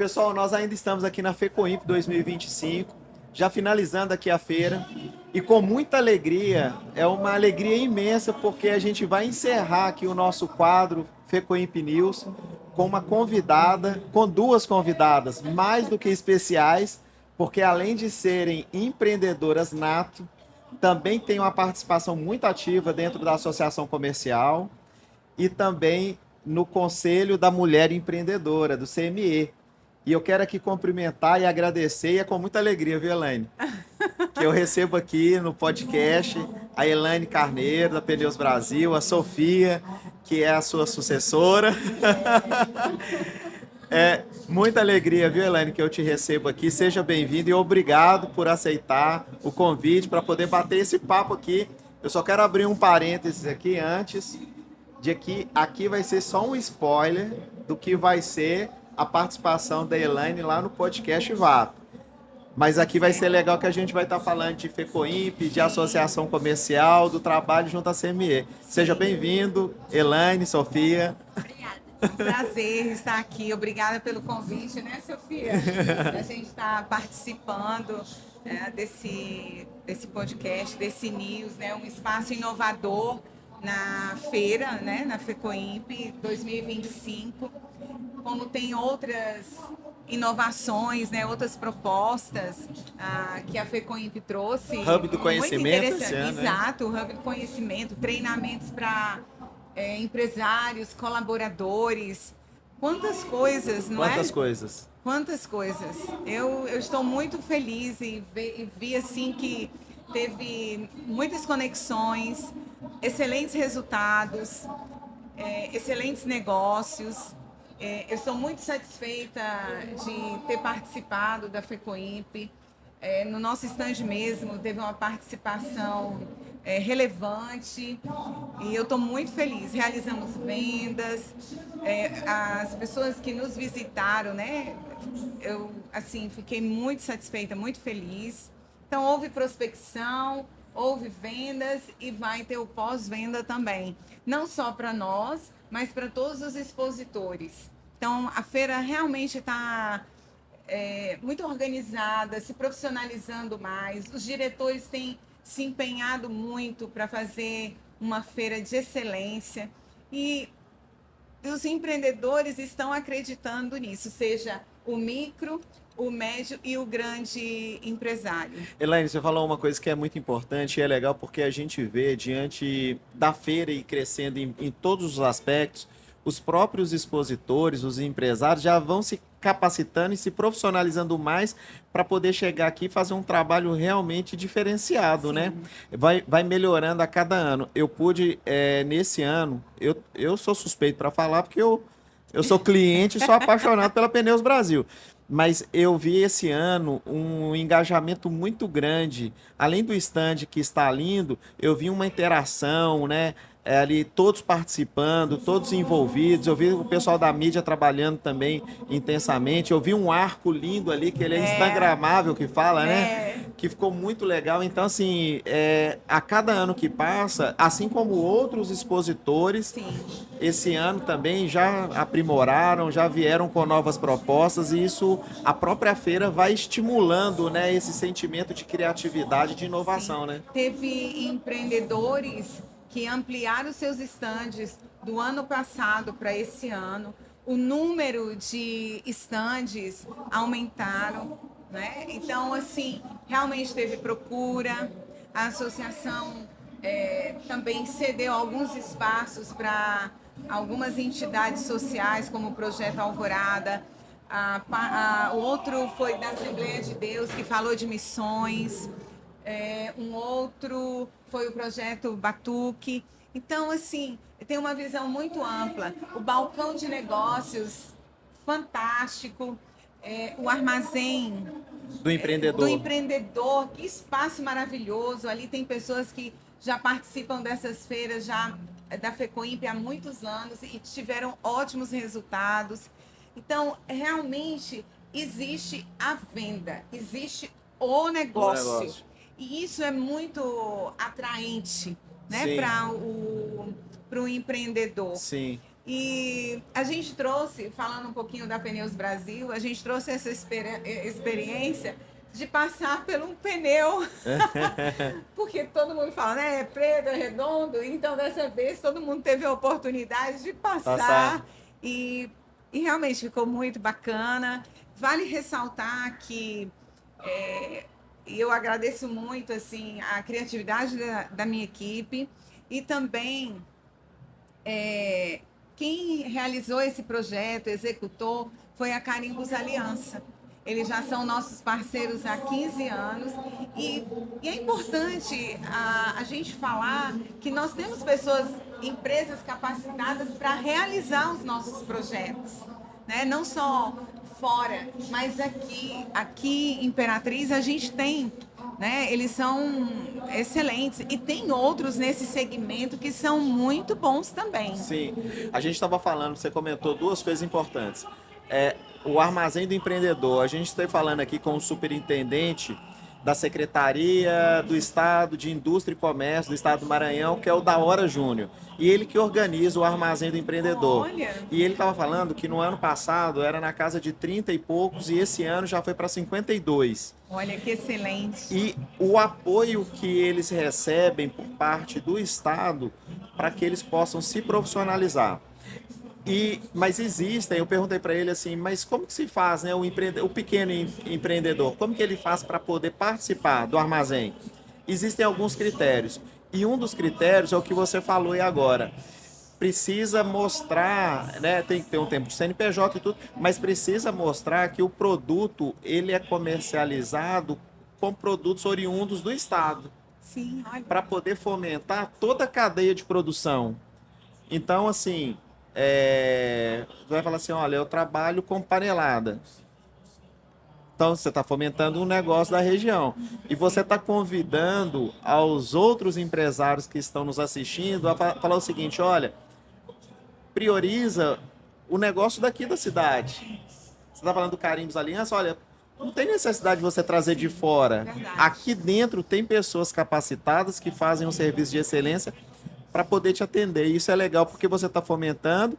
pessoal, nós ainda estamos aqui na FECOIMP 2025, já finalizando aqui a feira, e com muita alegria, é uma alegria imensa, porque a gente vai encerrar aqui o nosso quadro FECOIMP News com uma convidada, com duas convidadas mais do que especiais, porque além de serem empreendedoras nato, também tem uma participação muito ativa dentro da associação comercial e também no Conselho da Mulher Empreendedora, do CME. E eu quero aqui cumprimentar e agradecer, e é com muita alegria, viu, Elaine? Que eu recebo aqui no podcast a Elaine Carneiro, da Pneus Brasil, a Sofia, que é a sua sucessora. É muita alegria, viu, Elaine, que eu te recebo aqui. Seja bem-vindo e obrigado por aceitar o convite para poder bater esse papo aqui. Eu só quero abrir um parênteses aqui antes de que aqui vai ser só um spoiler do que vai ser a participação da Elaine lá no podcast Vato. Mas aqui vai ser legal que a gente vai estar falando de FECOIMP, de associação comercial, do trabalho junto à CME. Seja bem-vindo, Elaine, Sofia. Obrigada. É um prazer estar aqui. Obrigada pelo convite, né, Sofia? A gente está participando desse podcast, desse news, né? Um espaço inovador na feira, né, na FECOIMP 2025. Como tem outras inovações, né, outras propostas que a FECOIMP trouxe. Hub do conhecimento esse ano, exato, o Hub do conhecimento, treinamentos para empresários, colaboradores. Quantas coisas, não é? Quantas coisas. Quantas coisas. Eu estou muito feliz e vi assim que teve muitas conexões, excelentes resultados, excelentes negócios. Eu estou muito satisfeita de ter participado da FECOIMP. No nosso stand mesmo, teve uma participação relevante e eu estou muito feliz. Realizamos vendas, as pessoas que nos visitaram, né? Eu, assim, fiquei muito satisfeita, muito feliz. Então, houve prospecção, houve vendas e vai ter o pós-venda também. Não só para nós, mas para todos os expositores. Então, a feira realmente está muito organizada, se profissionalizando mais. Os diretores têm se empenhado muito para fazer uma feira de excelência. E os empreendedores estão acreditando nisso, seja o micro, o médio e o grande empresário. Elaine, você falou uma coisa que é muito importante e é legal porque a gente vê diante da feira e crescendo em todos os aspectos, os próprios expositores, os empresários já vão se capacitando e se profissionalizando mais para poder chegar aqui e fazer um trabalho realmente diferenciado, né? Vai melhorando a cada ano. Eu pude, nesse ano, eu sou suspeito para falar porque eu sou cliente e sou apaixonado pela Pneus Brasil. Mas eu vi esse ano um engajamento muito grande. Além do stand que está lindo, eu vi uma interação, né? Ali todos participando, todos envolvidos. Eu vi o pessoal da mídia trabalhando também intensamente. Eu vi um arco lindo ali, que ele é instagramável, que fala, né? Que ficou muito legal. Então, assim, a cada ano que passa, assim como outros expositores, Sim. Esse ano também já aprimoraram, já vieram com novas propostas e isso, a própria feira vai estimulando, né, esse sentimento de criatividade, de inovação, né? Teve empreendedores que ampliaram seus estandes do ano passado para esse ano. O número de estandes aumentaram, né? Então, assim, realmente teve procura. A associação também cedeu alguns espaços para algumas entidades sociais, como o Projeto Alvorada. O outro foi da Assembleia de Deus, que falou de missões. Um outro foi o Projeto Batuque. Então, assim, tem uma visão muito ampla. O balcão de negócios, fantástico. O armazém Do empreendedor. do empreendedor, que espaço maravilhoso. Ali tem pessoas que já participam dessas feiras já da FECOIMP há muitos anos e tiveram ótimos resultados. Então, realmente, existe a venda, existe o negócio. E isso é muito atraente, né, para o empreendedor. Sim. E a gente trouxe, falando um pouquinho da Pneus Brasil, a gente trouxe essa experiência de passar por um pneu, porque todo mundo fala, né, é preto, é redondo, então dessa vez todo mundo teve a oportunidade de passar. E, e realmente ficou muito bacana. Vale ressaltar que e eu agradeço muito assim a criatividade da minha equipe e também quem realizou esse projeto, executou, foi a Carimbos Aliança. Eles já são nossos parceiros há 15 anos e é importante a gente falar que nós temos pessoas, empresas capacitadas para realizar os nossos projetos, né? Não só fora, mas aqui em Imperatriz a gente tem, né? Eles são excelentes e tem outros nesse segmento que são muito bons também. Sim, a gente estava falando, você comentou duas coisas importantes. O Armazém do Empreendedor, a gente está falando aqui com o superintendente da Secretaria do Estado de Indústria e Comércio do Estado do Maranhão, que é o Daora Júnior. E ele que organiza o Armazém do Empreendedor. Olha. E ele estava falando que no ano passado era na casa de 30 e poucos e esse ano já foi para 52. Olha que excelente. E o apoio que eles recebem por parte do Estado para que eles possam se profissionalizar. Mas existem, eu perguntei para ele assim, mas como que se faz, né, o pequeno empreendedor, como que ele faz para poder participar do armazém? Existem alguns critérios, e um dos critérios é o que você falou aí agora. Precisa mostrar, né, tem que ter um tempo de CNPJ e tudo, mas precisa mostrar que o produto ele é comercializado com produtos oriundos do Estado. Sim, para poder fomentar toda a cadeia de produção. Então, assim, você vai falar assim, olha, eu trabalho com panelada. Então, você está fomentando um negócio da região. E você está convidando aos outros empresários que estão nos assistindo a falar o seguinte, olha, prioriza o negócio daqui da cidade. Você está falando do Carimbos Aliança, olha, não tem necessidade de você trazer de fora. Verdade. Aqui dentro tem pessoas capacitadas que fazem um serviço de excelência para poder te atender. E isso é legal porque você está fomentando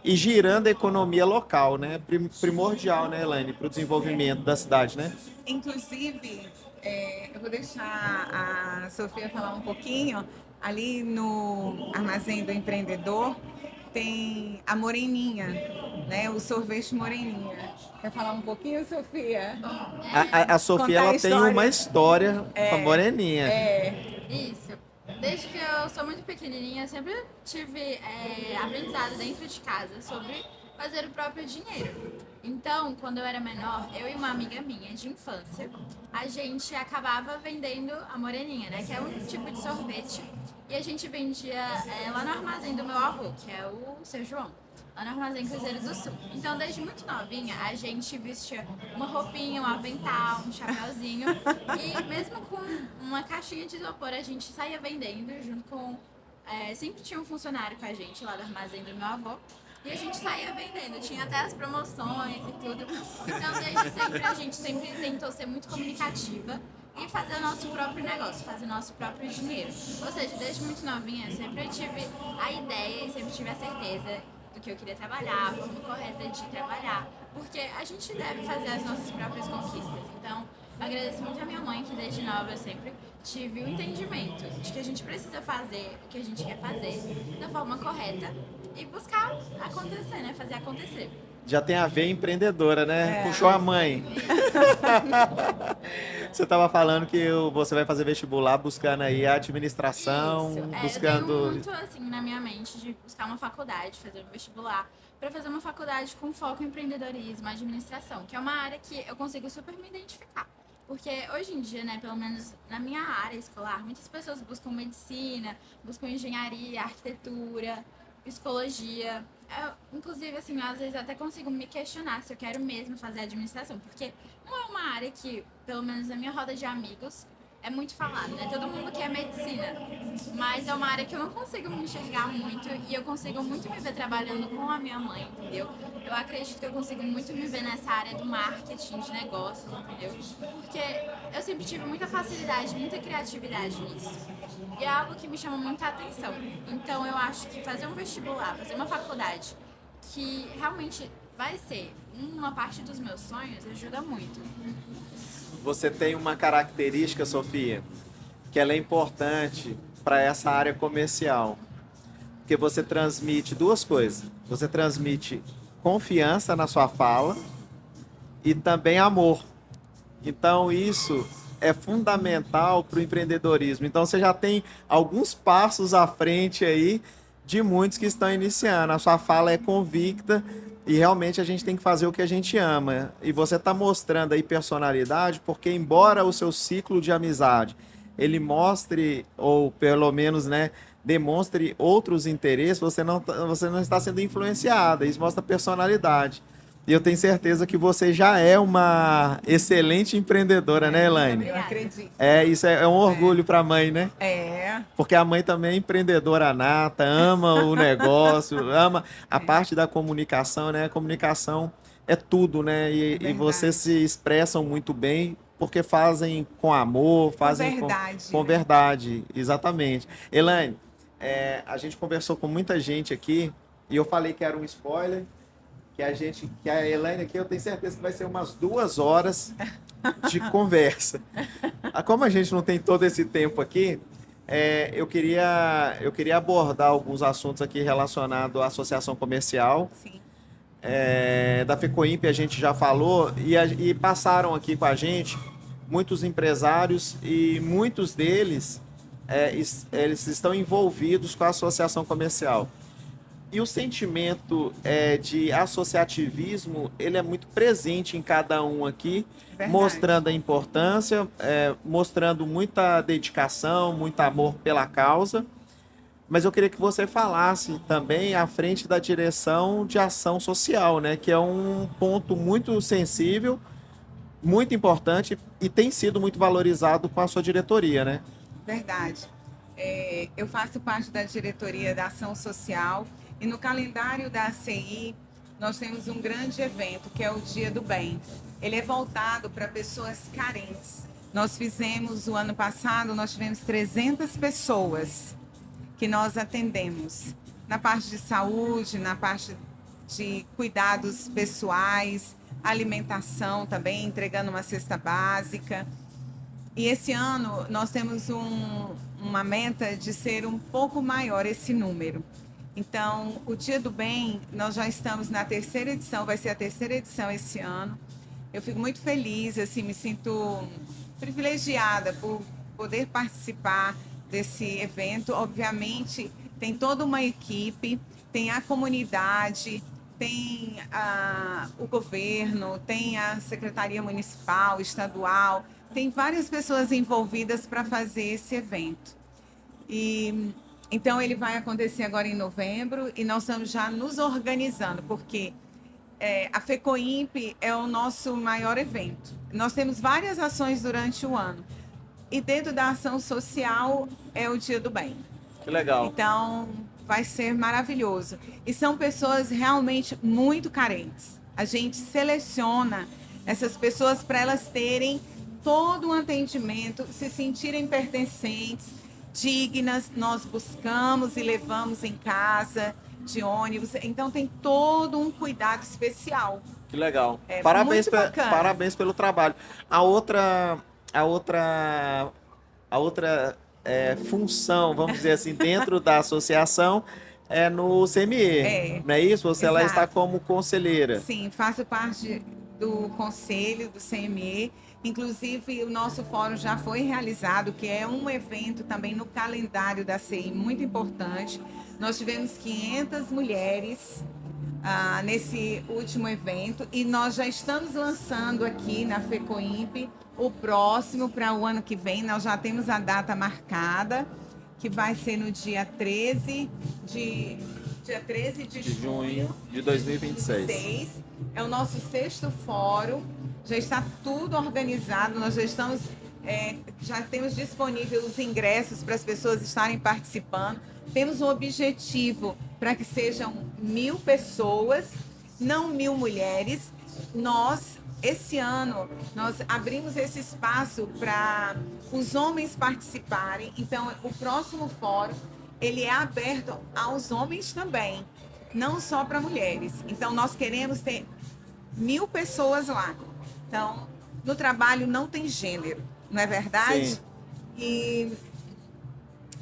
e girando a economia local, né? Primordial, né, Elaine, para o desenvolvimento da cidade, né? Inclusive, eu vou deixar a Sofia falar um pouquinho. Ali no Armazém do Empreendedor tem a Moreninha, né? O sorvete Moreninha. Quer falar um pouquinho, Sofia? A Sofia ela tem uma história com a Moreninha. Isso. Desde que eu sou muito pequenininha, eu sempre tive aprendizado dentro de casa sobre fazer o próprio dinheiro. Então, quando eu era menor, eu e uma amiga minha de infância, a gente acabava vendendo a Moreninha, né? Que é um tipo de sorvete. E a gente vendia lá no armazém do meu avô, que é o Seu João, lá no Armazém Cruzeiro do Sul. Então, desde muito novinha, a gente vestia uma roupinha, um avental, um chapéuzinho. E mesmo com uma caixinha de isopor, a gente saía vendendo junto com... sempre tinha um funcionário com a gente lá do Armazém do meu avô. E a gente saía vendendo, tinha até as promoções e tudo. Então, desde sempre, a gente sempre tentou ser muito comunicativa e fazer o nosso próprio negócio, fazer o nosso próprio dinheiro. Ou seja, desde muito novinha, eu sempre tive a ideia e sempre tive a certeza do que eu queria trabalhar, a forma correta de trabalhar, porque a gente deve fazer as nossas próprias conquistas. Então, eu agradeço muito a minha mãe, que desde nova eu sempre tive o entendimento de que a gente precisa fazer o que a gente quer fazer da forma correta e buscar acontecer, né? Fazer acontecer. Já tem a veia empreendedora, né? Puxou a mãe. Você estava falando que você vai fazer vestibular buscando aí a administração, Isso. buscando... Eu tenho muito assim na minha mente de buscar uma faculdade, fazer um vestibular, para fazer uma faculdade com foco em empreendedorismo, administração, que é uma área que eu consigo super me identificar. Porque hoje em dia, né, pelo menos na minha área escolar, muitas pessoas buscam medicina, buscam engenharia, arquitetura, psicologia. Inclusive, assim, às vezes até consigo me questionar se eu quero mesmo fazer administração, porque não é uma área que, pelo menos na minha roda de amigos, é muito falado, né? Todo mundo quer medicina, mas é uma área que eu não consigo me enxergar muito e eu consigo muito me ver trabalhando com a minha mãe, entendeu? Eu acredito que eu consigo muito me ver nessa área do marketing, de negócios, entendeu? Porque eu sempre tive muita facilidade, muita criatividade nisso. E é algo que me chama muita atenção. Então eu acho que fazer um vestibular, fazer uma faculdade que realmente vai ser uma parte dos meus sonhos ajuda muito. Você tem uma característica, Sofia, que ela é importante para essa área comercial. Porque você transmite duas coisas. Você transmite confiança na sua fala e também amor. Então, isso é fundamental para o empreendedorismo. Então, você já tem alguns passos à frente aí de muitos que estão iniciando. A sua fala é convicta e realmente a gente tem que fazer o que a gente ama. E você está mostrando aí personalidade, porque embora o seu ciclo de amizade ele mostre, ou pelo menos, né, demonstre outros interesses, você não está sendo influenciada. Isso mostra personalidade. E eu tenho certeza que você já é uma excelente empreendedora, né, Elaine? Eu acredito. Isso é um orgulho para a mãe, né? É. Porque a mãe também é empreendedora nata, ama o negócio, ama a parte da comunicação, né? A comunicação é tudo, né? E vocês se expressam muito bem porque fazem com amor, fazem com verdade, exatamente. Elaine, a gente conversou com muita gente aqui e eu falei que era um spoiler, que a Elaine aqui, eu tenho certeza que vai ser umas 2 horas de conversa. Como a gente não tem todo esse tempo aqui, eu queria abordar alguns assuntos aqui relacionados à associação comercial. Sim. Da FECOIMP a gente já falou e passaram aqui com a gente muitos empresários e muitos deles eles estão envolvidos com a associação comercial. E o sentimento de associativismo, ele é muito presente em cada um aqui, Verdade. Mostrando a importância, mostrando muita dedicação, muito amor pela causa. Mas eu queria que você falasse também à frente da direção de ação social, né? Que é um ponto muito sensível, muito importante e tem sido muito valorizado com a sua diretoria, né? Verdade. Eu faço parte da diretoria da ação social e no calendário da ACI nós temos um grande evento que é o Dia do Bem. Ele é voltado para pessoas carentes. Nós fizemos, o ano passado, nós tivemos 300 pessoas que nós atendemos na parte de saúde, na parte de cuidados pessoais, alimentação também, entregando uma cesta básica. E esse ano nós temos uma meta de ser um pouco maior esse número. Então, o Dia do Bem, nós já estamos na 3ª edição, vai ser a 3ª edição esse ano. Eu fico muito feliz, assim, me sinto privilegiada por poder participar desse evento. Obviamente, tem toda uma equipe, tem a comunidade, tem o governo, tem a Secretaria Municipal, Estadual, tem várias pessoas envolvidas para fazer esse evento. Então, ele vai acontecer agora em novembro e nós estamos já nos organizando, porque a FECOIMP é o nosso maior evento. Nós temos várias ações durante o ano. E dentro da ação social é o Dia do Bem. Que legal. Então, vai ser maravilhoso. E são pessoas realmente muito carentes. A gente seleciona essas pessoas para elas terem todo um atendimento, se sentirem pertencentes, dignas. Nós buscamos e levamos em casa, de ônibus. Então, tem todo um cuidado especial. Que legal. Parabéns pelo trabalho. A outra função, vamos dizer assim, dentro da associação é no CME, não é isso? Você lá está como conselheira. Sim, faço parte do conselho do CME. Inclusive, o nosso fórum já foi realizado, que é um evento também no calendário da CI muito importante. Nós tivemos 500 mulheres nesse último evento e nós já estamos lançando aqui na FECOIMP o próximo para o ano que vem. Nós já temos a data marcada, que vai ser no dia 13 de junho de 2026. É o nosso 6º fórum, já está tudo organizado, nós já estamos Já temos disponíveis os ingressos para as pessoas estarem participando. Temos um objetivo para que sejam 1.000 pessoas, não 1.000 mulheres. Esse ano, nós abrimos esse espaço para os homens participarem. Então, o próximo fórum, ele é aberto aos homens também, não só para mulheres. Então, nós queremos ter 1.000 pessoas lá. Então, no trabalho não tem gênero, não é verdade? Sim.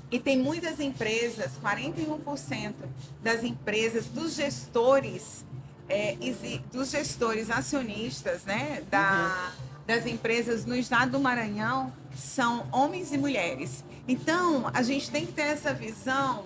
E tem muitas empresas, 41% das empresas, dos gestores acionistas, né, das empresas no estado do Maranhão são homens e mulheres. Então, a gente tem que ter essa visão,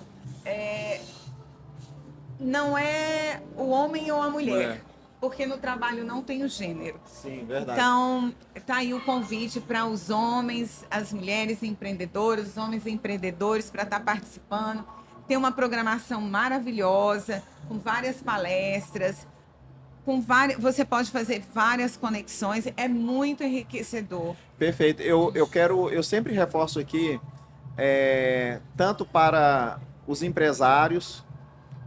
não é o homem ou a mulher, porque no trabalho não tem o gênero. Sim, verdade. Então, tá aí o convite para os homens, as mulheres empreendedoras, os homens empreendedores para estar participando. Tem uma programação maravilhosa, com várias palestras, você pode fazer várias conexões, é muito enriquecedor. Perfeito. Eu sempre reforço aqui, tanto para os empresários,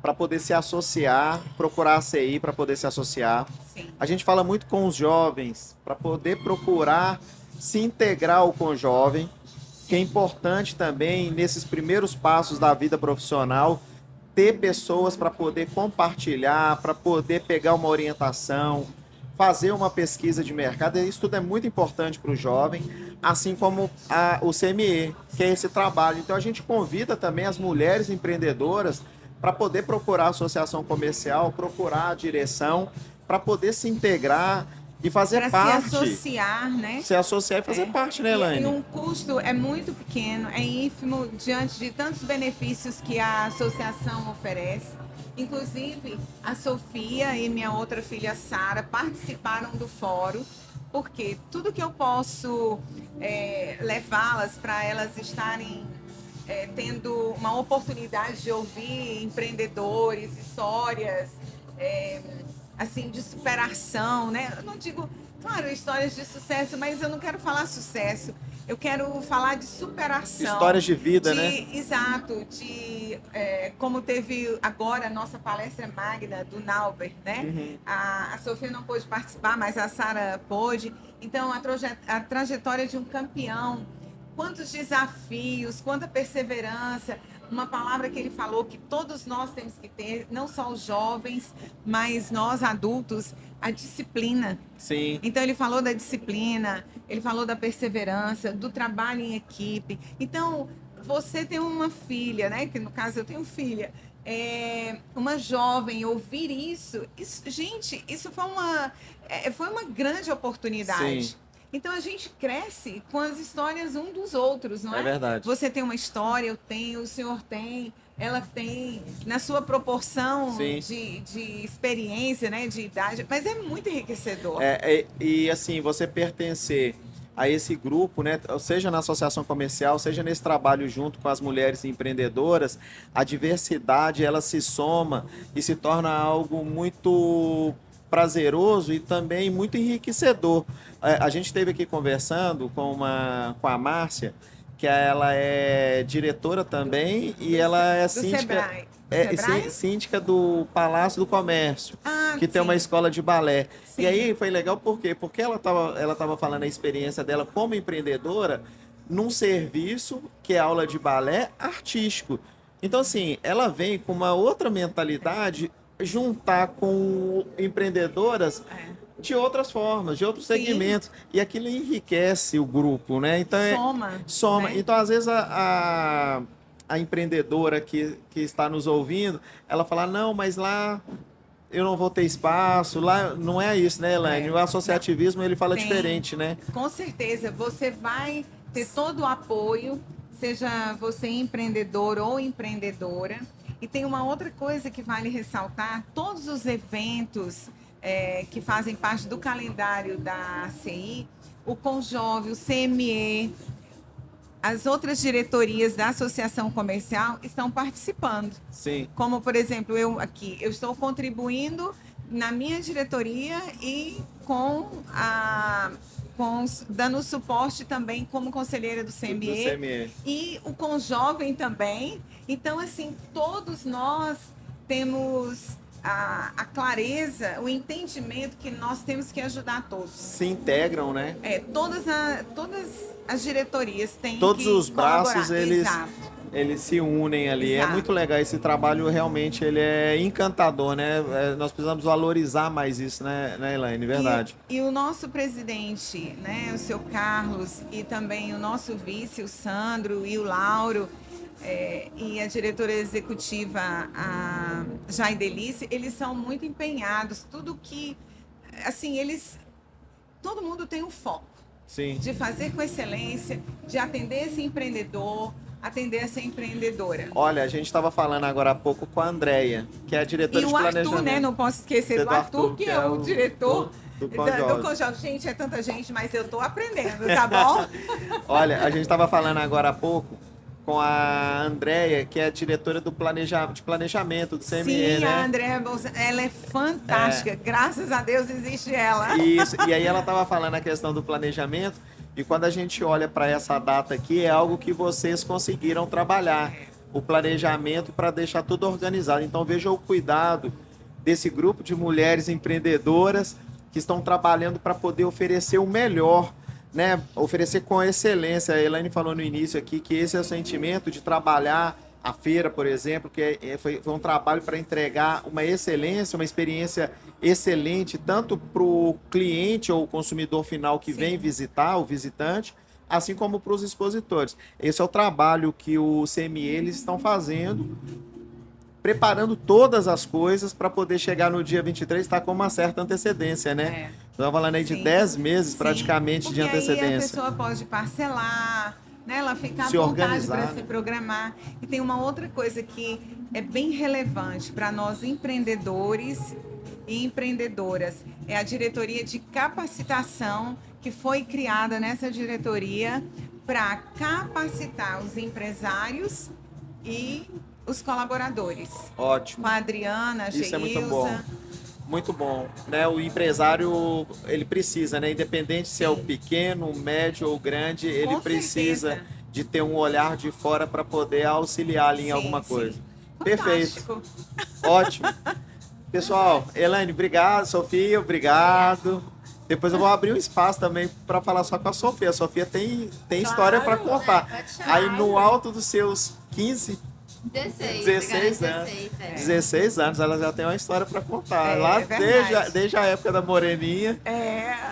para poder se associar, procurar a CI para poder se associar. Sim. A gente fala muito com os jovens, para poder procurar se integrar com o jovem, que é importante também, nesses primeiros passos da vida profissional, ter pessoas para poder compartilhar, para poder pegar uma orientação, fazer uma pesquisa de mercado. Isso tudo é muito importante para o jovem, assim como o CME, que é esse trabalho. Então a gente convida também as mulheres empreendedoras para poder procurar a associação comercial, procurar a direção, para poder se integrar e fazer parte. Se associar, né? Se associar e fazer parte, né, Elaine? E um custo é muito pequeno, é ínfimo diante de tantos benefícios que a associação oferece. Inclusive, a Sofia e minha outra filha, Sara, participaram do fórum, porque tudo que eu posso levá-las para elas estarem tendo uma oportunidade de ouvir empreendedores, histórias, assim, de superação, né? Eu não digo, claro, histórias de sucesso, mas eu não quero falar sucesso. Eu quero falar de superação. Histórias de vida, né? Exato. Como teve agora a nossa palestra magna do Nauber, né? Uhum. A Sofia não pôde participar, mas a Sara pôde. Então, a trajetória de um campeão. Quantos desafios, quanta perseverança. Uma palavra que ele falou que todos nós temos que ter, não só os jovens, mas nós adultos, a disciplina. Sim. Então ele falou da disciplina, ele falou da perseverança, do trabalho em equipe. Então, você tem uma filha, né? Que no caso eu tenho filha. Uma jovem ouvir isso, gente, isso foi uma grande oportunidade. Sim. Então a gente cresce com as histórias um dos outros, não é? É verdade. Você tem uma história, eu tenho, o senhor tem, ela tem, na sua proporção de experiência, né, de idade, mas é muito enriquecedor. E assim, você pertencer a esse grupo, né, seja na associação comercial, seja nesse trabalho junto com as mulheres empreendedoras, a diversidade ela se soma e se torna algo muito prazeroso e também muito enriquecedor. A gente esteve aqui conversando com a Márcia, que ela é diretora também e ela é síndica, síndica do Palácio do Comércio, que tem uma escola de balé. Sim. E aí foi legal por quê? Porque ela tava falando a experiência dela como empreendedora num serviço que é aula de balé artístico. Então, assim, ela vem com uma outra mentalidade juntar com empreendedoras de outras formas, de outros segmentos. E aquilo enriquece o grupo, né? Então, soma. Né? Então, às vezes, a empreendedora que está nos ouvindo, ela fala, não, mas lá eu não vou ter espaço, lá não é isso, né, Elaine? O associativismo, ele fala diferente, né? Com certeza, você vai ter todo o apoio, seja você empreendedor ou empreendedora. E tem uma outra coisa que vale ressaltar, todos os eventos que fazem parte do calendário da CI, o Conjove, o CME, as outras diretorias da Associação Comercial estão participando. Sim. Como, por exemplo, eu estou contribuindo na minha diretoria e com dando suporte também como conselheira do CME. E o Conjovem também. Então, assim, todos nós temos a clareza, o entendimento que nós temos que ajudar todos. Se integram, né? Todas as diretorias têm todos que os braços, Exato. eles se unem ali. Exato. É muito legal. Esse trabalho realmente ele é encantador, né? Nós precisamos valorizar mais isso, né, Elaine? Verdade. E o nosso presidente, né, o seu Carlos, e também o nosso vice, o Sandro e o Lauro, e a diretora executiva, a Jaidelice, eles são muito empenhados. Tudo que, assim, todo mundo tem um foco. Sim. De fazer com excelência, de atender esse empreendedor, atender essa empreendedora. Olha, a gente estava falando agora há pouco com a Andréia, que é a diretora de planejamento. E o Arthur, né? Não posso esquecer do Arthur, que é o diretor do Conjovem. Gente, é tanta gente, mas eu estou aprendendo, tá bom? Olha, a gente estava falando agora há pouco com a Andréia, que é a diretora de planejamento do CME, Sim, né? a Andréia, ela é fantástica. Graças a Deus existe ela. Isso, e aí ela estava falando a questão do planejamento, e quando a gente olha para essa data aqui, é algo que vocês conseguiram trabalhar, o planejamento para deixar tudo organizado. Então veja o cuidado desse grupo de mulheres empreendedoras que estão trabalhando para poder oferecer o melhor, né? Oferecer com excelência. A Elaine falou no início aqui que esse é o sentimento de trabalhar a feira, por exemplo, que foi um trabalho para entregar uma excelência, uma experiência excelente, tanto para o cliente ou o consumidor final que vem visitar, o visitante, assim como para os expositores. Esse é o trabalho que o CME eles estão fazendo, preparando todas as coisas para poder chegar no dia 23, estar com uma certa antecedência, né? Estamos falando aí de 10 meses praticamente de antecedência. Aí a pessoa pode parcelar, né? Ela fica à se vontade organizar, para né? se programar. E tem uma outra coisa que é bem relevante para nós empreendedores e empreendedoras. É a diretoria de capacitação que foi criada nessa diretoria para capacitar os empresários e os colaboradores. Ótimo. Com a Adriana, a Geilza. Isso é muito bom. Muito bom, né? O empresário, ele precisa, né? Independente se é o pequeno, o médio ou o grande, ele precisa de ter um olhar de fora para poder auxiliar ali em alguma coisa. Perfeito. Ótimo. Pessoal, Elaine, obrigado. Sofia, obrigado. Depois eu vou abrir um espaço também para falar só com a Sofia. A Sofia tem história para contar. Aí no alto dos seus 16 anos. 16 anos, ela já tem uma história para contar. Lá desde a época da moreninha.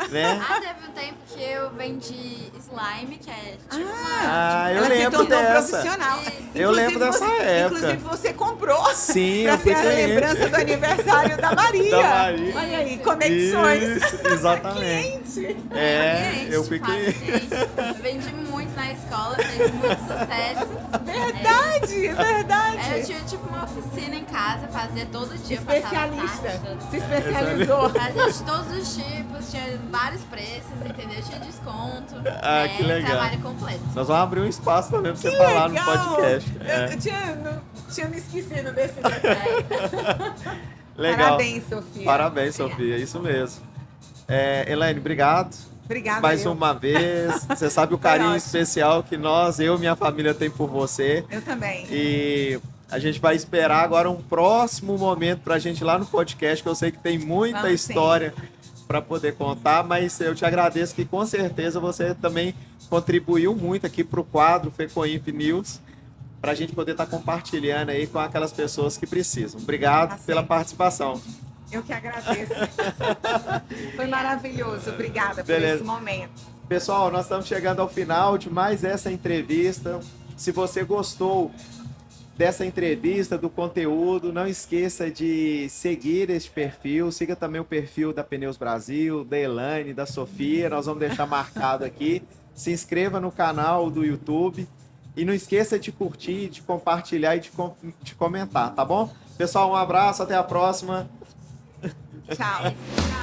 Né? Teve um tempo que eu vendi slime, que é tipo eu lembro dessa. Eu lembro dessa época. Inclusive você comprou. Sim, para ser a lembrança do aniversário da Maria. Olha aí, conexões. Isso, exatamente. Eu fiquei. Vendi muito na escola, fez muito sucesso. Verdade. Eu tinha tipo uma oficina em casa, fazia todo dia. Especialista. Se especializou. Fazia de todos os tipos, tinha vários preços, entendeu? Tinha desconto. Que legal. Trabalho completo. Nós vamos abrir um espaço também pra você falar no podcast. Eu tinha me esquecido desse detalhe. Legal. Parabéns, Sofia. Parabéns, Sofia. Isso mesmo. Elaine, obrigado. Obrigada. Mais uma vez. Você sabe o carinho especial que eu e minha família tem por você. Eu também. E a gente vai esperar agora um próximo momento pra gente ir lá no podcast, que eu sei que tem muita história para poder contar, mas eu te agradeço que com certeza você também contribuiu muito aqui para o quadro FECOIMP News, para a gente poder estar compartilhando aí com aquelas pessoas que precisam. Obrigado pela participação. Eu que agradeço. Foi maravilhoso. Obrigada por esse momento. Pessoal, nós estamos chegando ao final de mais essa entrevista. Se você gostou dessa entrevista, do conteúdo, não esqueça de seguir este perfil. Siga também o perfil da Pneus Brasil, da Elaine, da Sofia. Nós vamos deixar marcado aqui. Se inscreva no canal do YouTube. E não esqueça de curtir, de compartilhar e de comentar, tá bom? Pessoal, um abraço, até a próxima. Tchau.